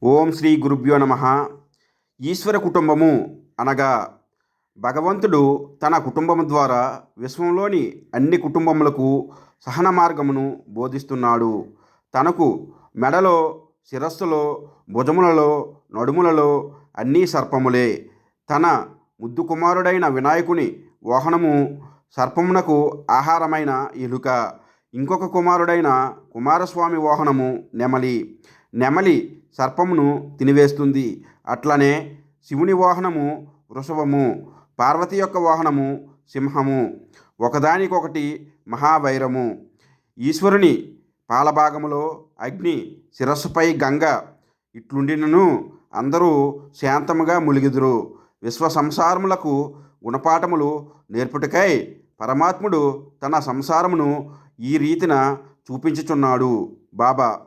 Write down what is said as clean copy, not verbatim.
ఓం శ్రీ గురుభ్యో నమ. ఈశ్వర కుటుంబము అనగా భగవంతుడు తన కుటుంబము ద్వారా విశ్వంలోని అన్ని కుటుంబములకు సహన మార్గమును బోధిస్తున్నాడు. తనకు మెడలో, శిరస్సులో, భుజములలో, నడుములలో అన్నీ సర్పములే. తన ముద్దు కుమారుడైన వినాయకుని వాహనము సర్పమునకు ఆహారమైన ఎలుక. ఇంకొక కుమారుడైన కుమారస్వామి వాహనము నెమలి. నెమలి సర్పమును తినివేస్తుంది. అట్లనే శివుని వాహనము వృషభము, పార్వతి యొక్క వాహనము సింహము. ఒకదానికొకటి మహావైరము. ఈశ్వరుని పాలభాగములో అగ్ని, శిరస్సుపై గంగ ఇట్లుండినను అందరూ శాంతముగా ములిగిదురు. విశ్వ సంసారములకు గుణపాఠములు నేర్పుటకై పరమాత్ముడు తన సంసారమును ఈ రీతిన చూపించుచున్నాడు. బాబా.